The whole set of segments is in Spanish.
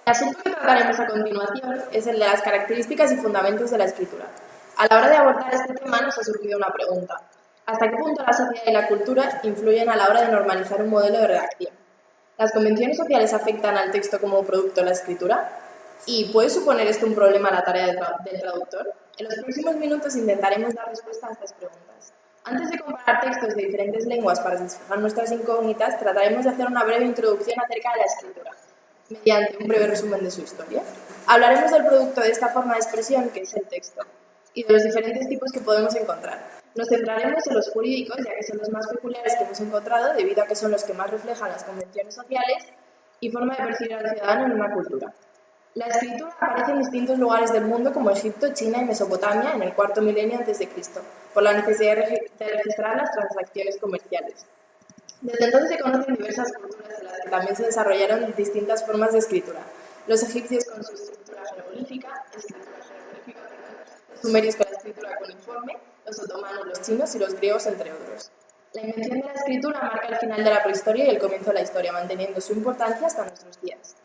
El asunto que trataremos a continuación es el de las características y fundamentos de la escritura. A la hora de abordar este tema nos ha surgido una pregunta. ¿Hasta qué punto la sociedad y la cultura influyen a la hora de normalizar un modelo de redacción? ¿Las convenciones sociales afectan al texto como producto de la escritura? ¿Y puede suponer esto un problema a la tarea del traductor? En los próximos minutos intentaremos dar respuesta a estas preguntas. Antes de comparar textos de diferentes lenguas para despejar nuestras incógnitas, trataremos de hacer una breve introducción acerca de la escritura, mediante un breve resumen de su historia. Hablaremos del producto de esta forma de expresión, que es el texto, y de los diferentes tipos que podemos encontrar. Nos centraremos en los jurídicos, ya que son los más peculiares que hemos encontrado, debido a que son los que más reflejan las convenciones sociales y forma de percibir al ciudadano en una cultura. La escritura aparece en distintos lugares del mundo como Egipto, China y Mesopotamia en el cuarto milenio a.C., por la necesidad de registrar las transacciones comerciales. Desde entonces se conocen diversas culturas en las que también se desarrollaron distintas formas de escritura. Los egipcios con su escritura jeroglífica, los sumerios con la escritura cuneiforme, los otomanos, los chinos y los griegos, entre otros. La invención de la escritura marca el final de la prehistoria y el comienzo de la historia, manteniendo su importancia hasta nuestros días.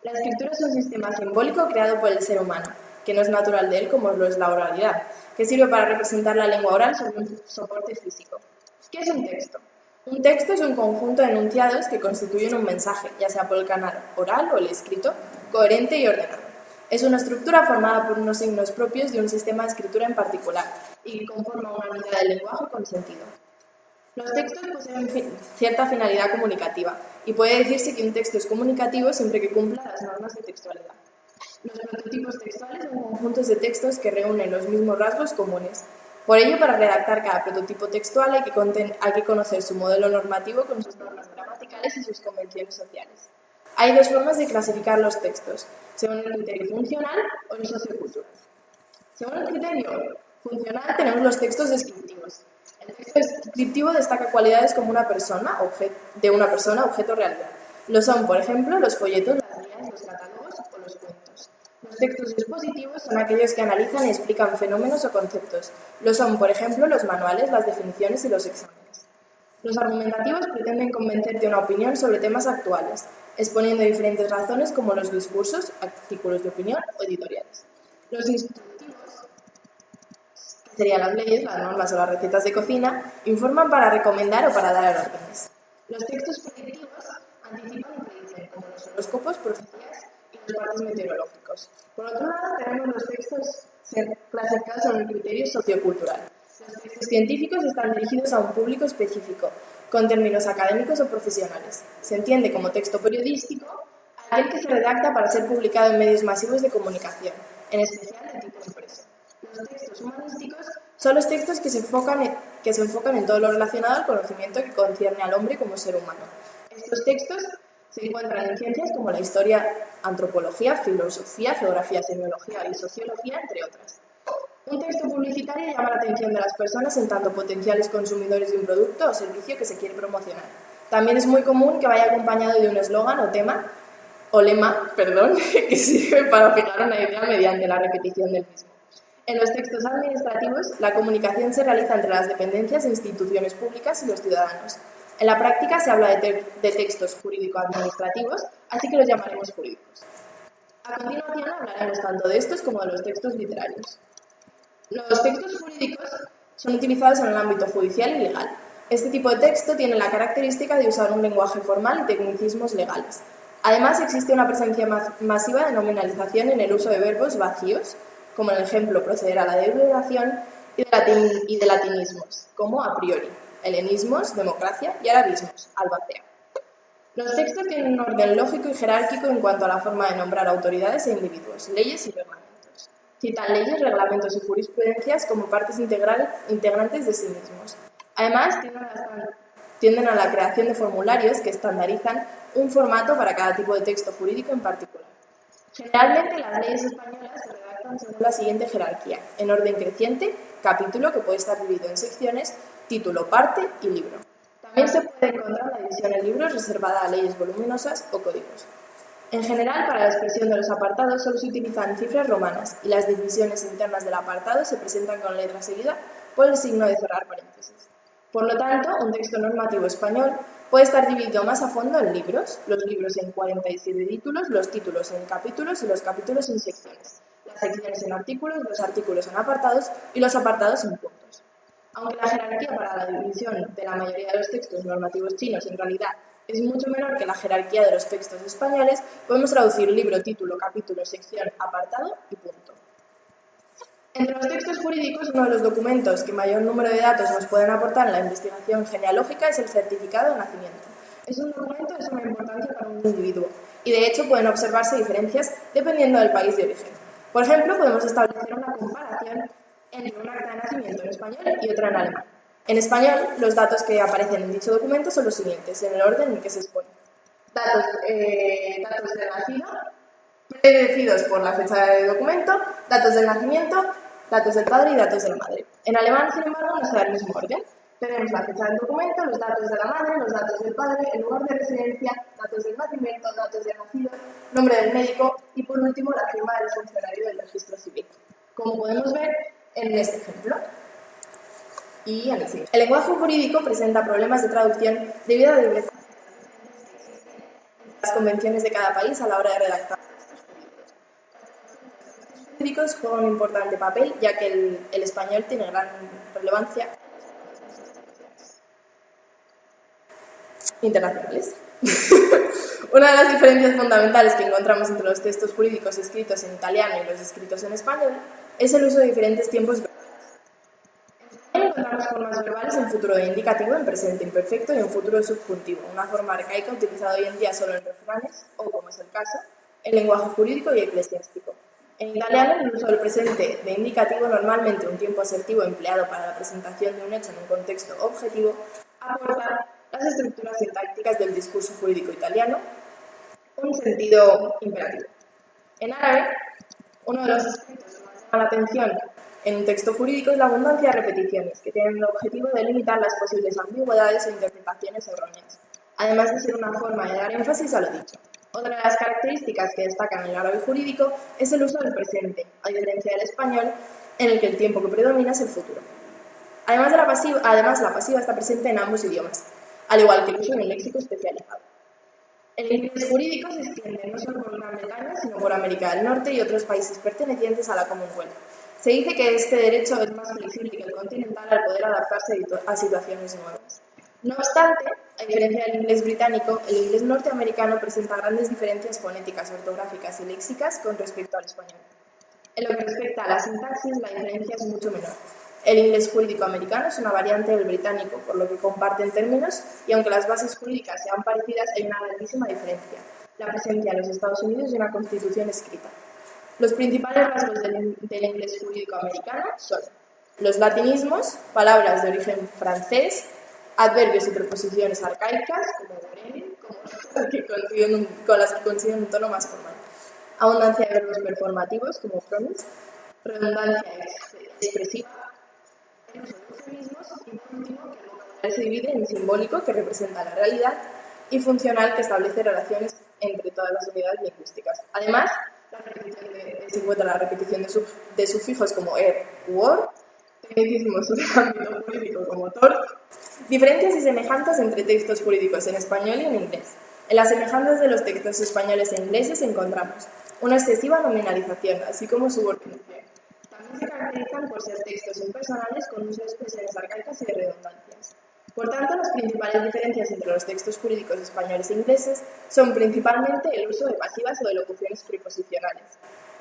La escritura es un sistema simbólico creado por el ser humano, que no es natural de él como lo es la oralidad, que sirve para representar la lengua oral sobre un soporte físico. ¿Qué es un texto? Un texto es un conjunto de enunciados que constituyen un mensaje, ya sea por el canal oral o el escrito, coherente y ordenado. Es una estructura formada por unos signos propios de un sistema de escritura en particular y que conforma una unidad del lenguaje con sentido. Los textos poseen cierta finalidad comunicativa y puede decirse que un texto es comunicativo siempre que cumpla las normas de textualidad. Los prototipos textuales son conjuntos de textos que reúnen los mismos rasgos comunes. Por ello, para redactar cada prototipo textual hay que conocer su modelo normativo con sus normas gramaticales y sus convenciones sociales. Hay dos formas de clasificar los textos, según el criterio funcional o el sociocultural. Según el criterio funcional tenemos los textos descriptivos. El texto descriptivo destaca cualidades como de una persona, objeto, realidad. Lo son, por ejemplo, los folletos, las guías, los catálogos o los cuentos. Los textos expositivos son aquellos que analizan y explican fenómenos o conceptos. Lo son, por ejemplo, los manuales, las definiciones y los exámenes. Los argumentativos pretenden convencer de una opinión sobre temas actuales, exponiendo diferentes razones como los discursos, artículos de opinión o editoriales. Los instructivos, que serían las leyes, las normas o las recetas de cocina, informan para recomendar o para dar órdenes. Los textos predictivos anticipan y predicen, como los horóscopos, profecías y los partes meteorológicos. Por otro lado, tenemos los textos clasificados según el criterio sociocultural. Los textos científicos están dirigidos a un público específico, con términos académicos o profesionales. Se entiende como texto periodístico aquel que se redacta para ser publicado en medios masivos de comunicación, en especial de tipo impreso. Los textos humanísticos son los textos que se enfocan en todo lo relacionado al conocimiento que concierne al hombre como ser humano. Estos textos se encuentran en ciencias como la historia, antropología, filosofía, geografía, semiología y sociología, entre otras. Un texto publicitario llama la atención de las personas en tanto potenciales consumidores de un producto o servicio que se quiere promocionar. También es muy común que vaya acompañado de un eslogan o lema, que sirve para fijar una idea mediante la repetición del mismo. En los textos administrativos, la comunicación se realiza entre las dependencias e instituciones públicas y los ciudadanos. En la práctica se habla de textos jurídico-administrativos, así que los llamaremos jurídicos. A continuación hablaremos tanto de estos como de los textos literarios. Los textos jurídicos son utilizados en el ámbito judicial y legal. Este tipo de texto tiene la característica de usar un lenguaje formal y tecnicismos legales. Además, existe una presencia masiva de nominalización en el uso de verbos vacíos, como en el ejemplo proceder a la deliberación, y de latinismos, como a priori, helenismos, democracia y arabismos, albacea. Los textos tienen un orden lógico y jerárquico en cuanto a la forma de nombrar autoridades e individuos, leyes y reglamentos. Citan leyes, reglamentos y jurisprudencias como partes integrantes de sí mismos. Además, tienden a la creación de formularios que estandarizan un formato para cada tipo de texto jurídico en particular. Generalmente, las leyes españolas se redactan según la siguiente jerarquía: en orden creciente, capítulo, que puede estar dividido en secciones, título, parte y libro. También se puede encontrar la división en libros reservada a leyes voluminosas o códigos. En general, para la expresión de los apartados solo se utilizan cifras romanas y las divisiones internas del apartado se presentan con letra seguida por el signo de cerrar paréntesis. Por lo tanto, un texto normativo español puede estar dividido más a fondo en libros, los libros en 47 títulos, los títulos en capítulos y los capítulos en secciones, las secciones en artículos, los artículos en apartados y los apartados en puntos. Aunque la jerarquía para la división de la mayoría de los textos normativos chinos en realidad es mucho menor que la jerarquía de los textos españoles, podemos traducir libro, título, capítulo, sección, apartado y punto. Entre los textos jurídicos, uno de los documentos que mayor número de datos nos pueden aportar en la investigación genealógica es el certificado de nacimiento. Es un documento de suma importancia para un individuo y, de hecho, pueden observarse diferencias dependiendo del país de origen. Por ejemplo, podemos establecer una comparación entre un acta de nacimiento en español y otra en alemán. En español, los datos que aparecen en dicho documento son los siguientes, en el orden en que se exponen. Datos del nacido, predecidos por la fecha de documento, datos del nacimiento, datos del padre y datos de la madre. En alemán, sin embargo, no se da el mismo orden. Tenemos la fecha del documento, los datos de la madre, los datos del padre, el lugar de residencia, datos del nacimiento, datos del nacido, nombre del médico y, por último, la firma del funcionario del registro civil, como podemos ver en este ejemplo. Y en el siguiente. El lenguaje jurídico presenta problemas de traducción debido a la diversidad de las convenciones de cada país a la hora de redactar. Los jurídicos juegan un importante papel, ya que el español tiene gran relevancia internacionales. Una de las diferencias fundamentales que encontramos entre los textos jurídicos escritos en italiano y los escritos en español es el uso de diferentes tiempos verbales. En español encontramos formas verbales en futuro de indicativo, en presente imperfecto y en futuro subjuntivo, una forma arcaica utilizada hoy en día solo en refranes o, como es el caso, en lenguaje jurídico y eclesiástico. En italiano, el uso del presente de indicativo, normalmente un tiempo asertivo empleado para la presentación de un hecho en un contexto objetivo, aporta las estructuras sintácticas del discurso jurídico italiano un sentido imperativo. En árabe, uno de los aspectos que más llama la atención en un texto jurídico es la abundancia de repeticiones, que tienen el objetivo de limitar las posibles ambigüedades o interpretaciones erróneas, además de ser una forma de dar énfasis a lo dicho. Otra de las características que destacan en el árabe jurídico es el uso del presente, a diferencia del español, en el que el tiempo que predomina es el futuro. Además, la pasiva está presente en ambos idiomas, al igual que el uso de un léxico especializado. El inglés jurídico se extiende no solo por Gran Bretaña, sino por América del Norte y otros países pertenecientes a la Commonwealth. Se dice que este derecho es más flexible que el continental al poder adaptarse a situaciones nuevas. No obstante, a diferencia del inglés británico, el inglés norteamericano presenta grandes diferencias fonéticas, ortográficas y léxicas con respecto al español. En lo que respecta a la sintaxis, la diferencia es mucho menor. El inglés jurídico americano es una variante del británico, por lo que comparten términos, y aunque las bases jurídicas sean parecidas, hay una grandísima diferencia: la presencia en los Estados Unidos de una constitución escrita. Los principales rasgos del inglés jurídico americano son los latinismos, palabras de origen francés, adverbios y preposiciones arcaicas, como breve, con las que consiguen un tono más formal, abundancia de verbos performativos, como promise, redundancia expresiva, los eufemismos, y por último, que el vocabulario se divide en simbólico, que representa la realidad, y funcional, que establece relaciones entre todas las unidades lingüísticas. Además, se encuentra la repetición de sufijos como u or, tecnicismos del ámbito jurídico como tor, diferencias y semejanzas entre textos jurídicos en español y en inglés. En las semejanzas de los textos españoles e ingleses encontramos una excesiva nominalización, así como subordinación. También se caracterizan por ser textos impersonales con uso de expresiones arcaicas y de redundancias. Por tanto, las principales diferencias entre los textos jurídicos españoles e ingleses son principalmente el uso de pasivas o de locuciones preposicionales.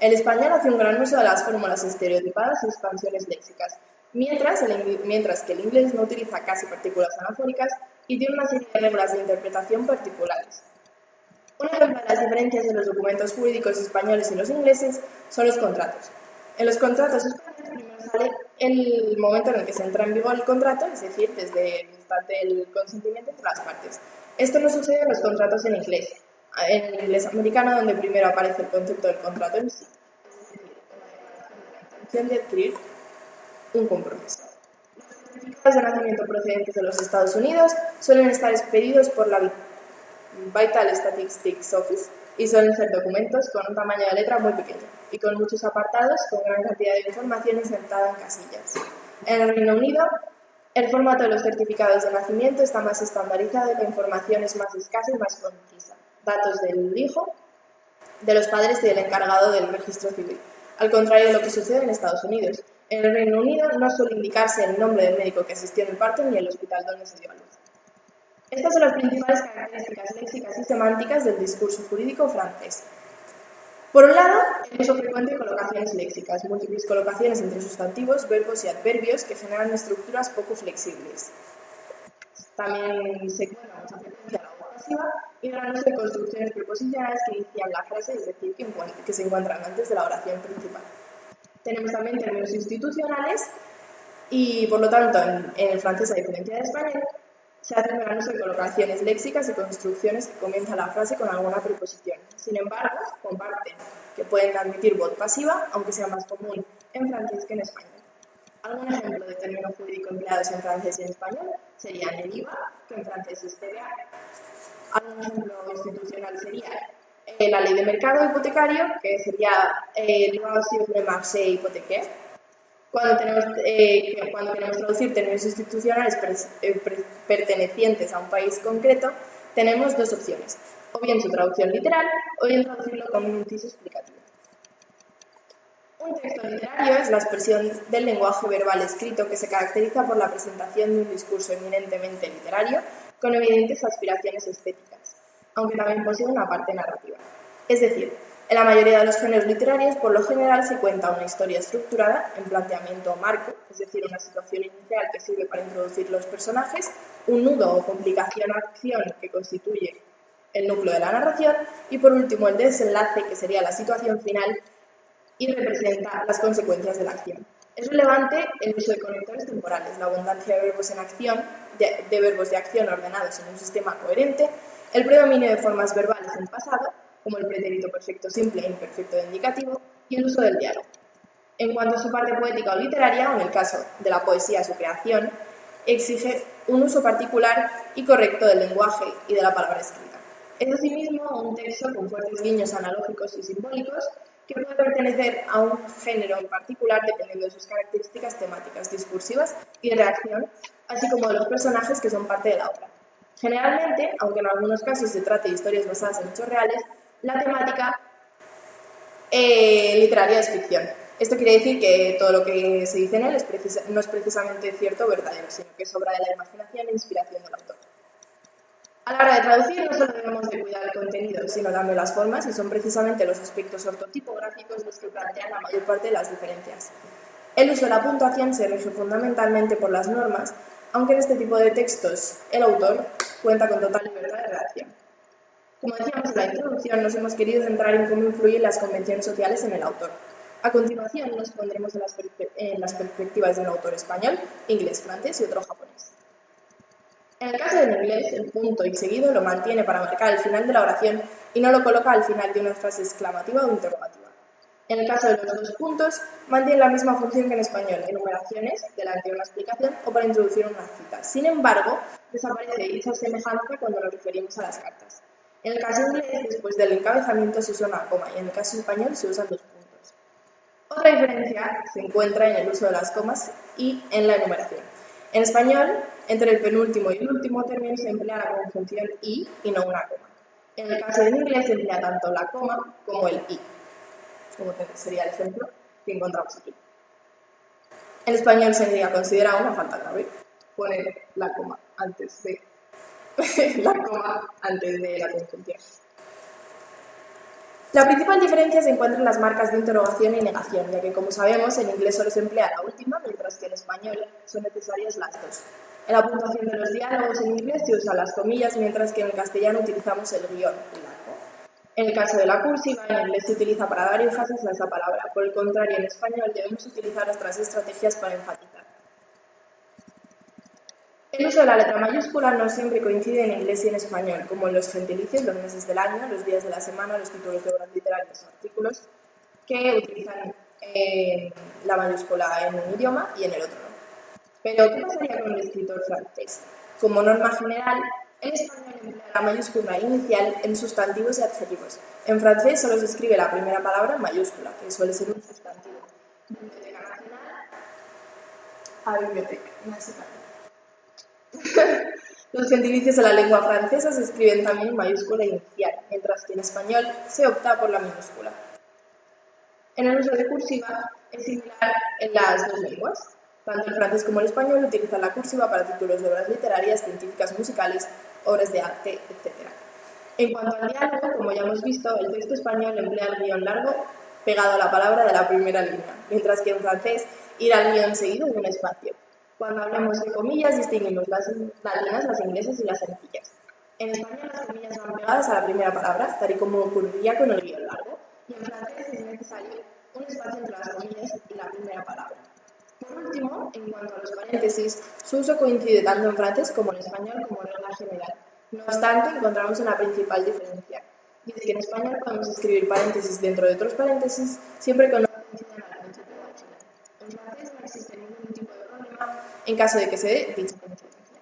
El español hace un gran uso de las fórmulas estereotipadas y expansiones léxicas, mientras que el inglés no utiliza casi partículas anafóricas y tiene una serie de reglas de interpretación particulares. Un ejemplo de las diferencias de los documentos jurídicos españoles y los ingleses son los contratos. En los contratos españoles primero sale el momento en el que se entra en vigor el contrato, es decir, desde el instante del consentimiento entre las partes. Esto no sucede en los contratos en el inglés americano, donde primero aparece el concepto del contrato en sí, es decir, la intención de adquirir un compromiso. Los certificados de nacimiento procedentes de los Estados Unidos suelen estar expedidos por la Vital Statistics Office y suelen ser documentos con un tamaño de letra muy pequeño y con muchos apartados con gran cantidad de información insertada en casillas. En el Reino Unido, El formato de los certificados de nacimiento está más estandarizado y la información es más escasa y más concisa. Datos del hijo, de los padres y del encargado del registro civil, al contrario de lo que sucede en Estados Unidos. En el Reino Unido no suele indicarse el nombre del médico que asistió en el parto ni el hospital donde se dio a luz. Estas son las principales características léxicas y semánticas del discurso jurídico francés. Por un lado, el uso frecuente de colocaciones léxicas, múltiples colocaciones entre sustantivos, verbos y adverbios que generan estructuras poco flexibles. También se encuentra mucha frecuencia la voz pasiva y gran uso de construcciones preposicionales que inician la frase, es decir, que se encuentran antes de la oración principal. Tenemos también términos institucionales y, por lo tanto, en el francés, a diferencia del español, se hace un gran uso de colocaciones léxicas y construcciones que comienzan la frase con alguna preposición. Sin embargo, comparten que pueden admitir voz pasiva, aunque sea más común en francés que en español. Algún ejemplo de término jurídico empleados en francés y en español serían el IVA, que en francés es TVA. Algún ejemplo institucional sería la ley de mercado hipotecario, que sería loi sur le marché hypothécaire. Cuando queremos traducir términos institucionales pertenecientes a un país concreto, tenemos dos opciones, o bien su traducción literal, o bien traducirlo como un inciso explicativo. Un texto literario es la expresión del lenguaje verbal escrito que se caracteriza por la presentación de un discurso eminentemente literario con evidentes aspiraciones estéticas, aunque también posee una parte narrativa. Es decir, en la mayoría de los géneros literarios, por lo general, se cuenta una historia estructurada en planteamiento o marco, es decir, una situación inicial que sirve para introducir los personajes, un nudo o complicación-acción que constituye el núcleo de la narración y, por último, el desenlace, que sería la situación final y representa las consecuencias de la acción. Es relevante el uso de conectores temporales, la abundancia de verbos en acción, de verbos de acción ordenados en un sistema coherente, el predominio de formas verbales en pasado, como el pretérito perfecto simple e imperfecto de indicativo, y el uso del diálogo. En cuanto a su parte poética o literaria, o en el caso de la poesía, su creación, exige un uso particular y correcto del lenguaje y de la palabra escrita. Es asimismo un texto con fuertes guiños analógicos y simbólicos que puede pertenecer a un género en particular dependiendo de sus características temáticas, discursivas y de reacción, así como de los personajes que son parte de la obra. Generalmente, aunque en algunos casos se trate de historias basadas en hechos reales, la temática literaria es ficción. Esto quiere decir que todo lo que se dice en él no es precisamente cierto o verdadero, sino que es obra de la imaginación e inspiración del autor. A la hora de traducir no solo debemos de cuidar el contenido, sino también las formas, y son precisamente los aspectos ortotipográficos los que plantean la mayor parte de las diferencias. El uso de la puntuación se rige fundamentalmente por las normas, aunque en este tipo de textos el autor cuenta con total libertad de redacción. Como decíamos en la introducción, nos hemos querido centrar en cómo influyen las convenciones sociales en el autor. A continuación nos pondremos en las perspectivas de un autor español, inglés, francés y otro japonés. En el caso del inglés, el punto y seguido lo mantiene para marcar el final de la oración y no lo coloca al final de una frase exclamativa o interrogativa. En el caso de los dos puntos, mantiene la misma función que en español, enumeraciones, delante de una explicación o para introducir una cita. Sin embargo, desaparece dicha semejanza cuando nos referimos a las cartas. En el caso inglés, después del encabezamiento se usa una coma y en el caso español se usan dos puntos. Otra diferencia se encuentra en el uso de las comas y en la enumeración. En español, entre el penúltimo y el último término se emplea la conjunción y no una coma. En el caso del inglés se emplea tanto la coma como el y, como sería el ejemplo que encontramos aquí. En español sería considerado una falta grave poner la coma antes de la conjunción. La principal diferencia se encuentra en las marcas de interrogación y negación, ya que, como sabemos, en inglés solo se emplea la última, mientras que en español son necesarias las dos. En la puntuación de los diálogos en inglés se usan las comillas, mientras que en castellano utilizamos el guión largo. En el caso de la cursiva, en inglés se utiliza para dar énfasis a esa palabra. Por el contrario, en español debemos utilizar otras estrategias para enfatizar. El uso de la letra mayúscula no siempre coincide en inglés y en español, como en los gentilicios, los meses del año, los días de la semana, los títulos de obras literarias o artículos, que utilizan la mayúscula en un idioma y en el otro no. Pero, ¿qué pasaría con el escritor francés? Como norma general, en español emplea la mayúscula inicial en sustantivos y adjetivos. En francés solo se escribe la primera palabra en mayúscula, que suele ser un sustantivo. Biblioteca nacional a biblioteca nacional. Los gentilicios de la lengua francesa se escriben también en mayúscula inicial, mientras que en español se opta por la minúscula. En el uso de cursiva es similar en las dos lenguas. Tanto el francés como el español utilizan la cursiva para títulos de obras literarias, científicas, musicales, obras de arte, etc. En cuanto al diálogo, como ya hemos visto, el texto español emplea el guión largo pegado a la palabra de la primera línea, mientras que en francés irá el guión seguido de un espacio. Cuando hablamos de comillas, distinguimos las latinas, las inglesas y las sencillas. En español las comillas van pegadas a la primera palabra, tal y como ocurriría con el guión largo, y en francés es necesario un espacio entre las comillas y la primera palabra. Por último, en cuanto a los paréntesis, su uso coincide tanto en francés como en español como regla general. No obstante, encontramos una principal diferencia, y es que en español podemos escribir paréntesis dentro de otros paréntesis siempre que no coincidan al principio o al final. En francés no existe ningún tipo de problema en caso de que se dé dicha coincidencia.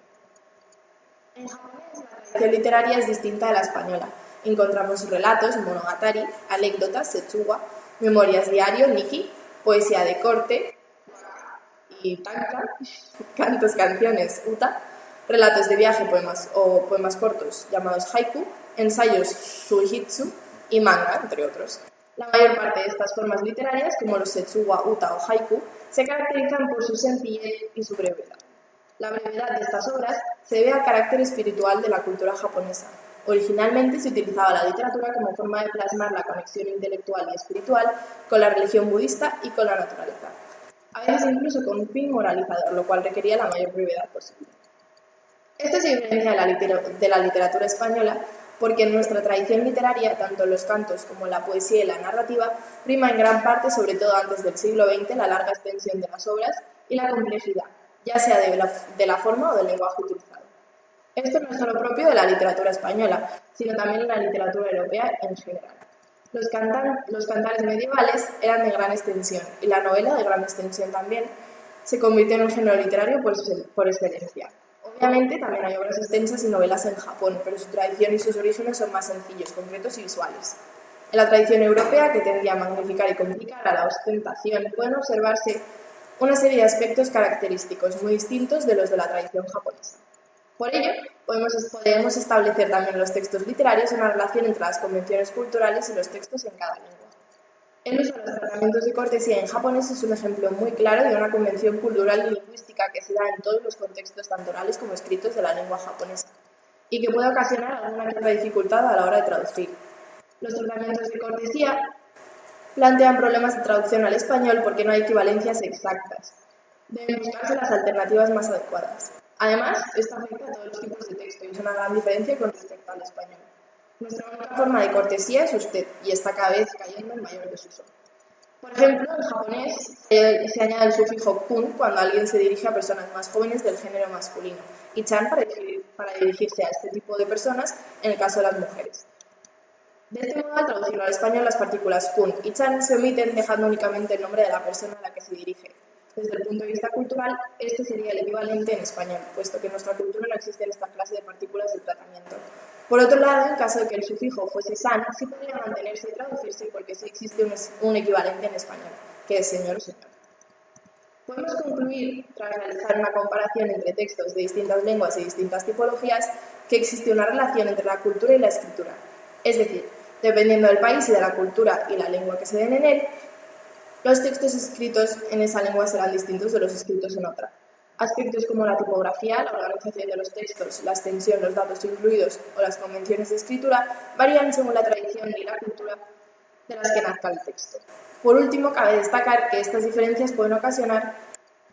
En japonés, la tradición literaria es distinta a la española. Encontramos relatos, monogatari, anécdotas, setsuwa, memorias diario, nikki, poesía de corte, y tanka, cantos, canciones, uta, relatos de viaje, poemas o poemas cortos llamados haiku, ensayos shujitsu y manga, entre otros. La mayor parte de estas formas literarias, como los setsuwa, uta o haiku, se caracterizan por su sencillez y su brevedad. La brevedad de estas obras se debe al carácter espiritual de la cultura japonesa. Originalmente se utilizaba la literatura como forma de plasmar la conexión intelectual y espiritual con la religión budista y con la naturaleza, a veces incluso con un fin moralizador, lo cual requería la mayor brevedad posible. Esto se diferencia de la literatura española porque en nuestra tradición literaria, tanto en los cantos como en la poesía y la narrativa, prima en gran parte, sobre todo antes del siglo XX, la larga extensión de las obras y la complejidad, ya sea de la forma o del lenguaje utilizado. Esto no es solo propio de la literatura española, sino también en la literatura europea en general. Los cantares medievales eran de gran extensión y la novela, de gran extensión también, se convirtió en un género literario por excelencia. Obviamente también hay obras extensas y novelas en Japón, pero su tradición y sus orígenes son más sencillos, concretos y visuales. En la tradición europea, que tendía a magnificar y complicar a la ostentación, pueden observarse una serie de aspectos característicos muy distintos de los de la tradición japonesa. Por ello, podemos establecer también en los textos literarios una relación entre las convenciones culturales y los textos en cada lengua. El uso de los tratamientos de cortesía en japonés es un ejemplo muy claro de una convención cultural y lingüística que se da en todos los contextos tanto orales como escritos de la lengua japonesa y que puede ocasionar alguna que otra dificultad a la hora de traducir. Los tratamientos de cortesía plantean problemas de traducción al español porque no hay equivalencias exactas. Deben buscarse las alternativas más adecuadas. Además, esto afecta a todos los tipos de texto y es una gran diferencia con respecto al español. Nuestra única forma de cortesía es usted y está cada vez cayendo en mayor desuso. Por ejemplo, en japonés se añade el sufijo kun cuando alguien se dirige a personas más jóvenes del género masculino y chan para dirigirse a este tipo de personas en el caso de las mujeres. De este modo, al traducirlo al español, las partículas kun y chan se omiten dejando únicamente el nombre de la persona a la que se dirige. Desde el punto de vista cultural, este sería el equivalente en español, puesto que en nuestra cultura no existen esta clase de partículas de tratamiento. Por otro lado, en caso de que el sufijo fuese san, sí podría mantenerse y traducirse porque sí existe un equivalente en español, que es señor o señora. Podemos concluir, tras realizar una comparación entre textos de distintas lenguas y distintas tipologías, que existe una relación entre la cultura y la escritura. Es decir, dependiendo del país y de la cultura y la lengua que se den en él, los textos escritos en esa lengua serán distintos de los escritos en otra. Aspectos como la tipografía, la organización de los textos, la extensión, los datos incluidos o las convenciones de escritura varían según la tradición y la cultura de las que nazca el texto. Por último, cabe destacar que estas diferencias pueden ocasionar,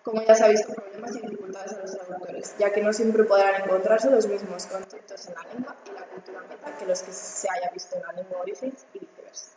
como ya se ha visto, problemas y dificultades a los traductores, ya que no siempre podrán encontrarse los mismos conceptos en la lengua y la cultura meta que los que se haya visto en la lengua origen y viceversa.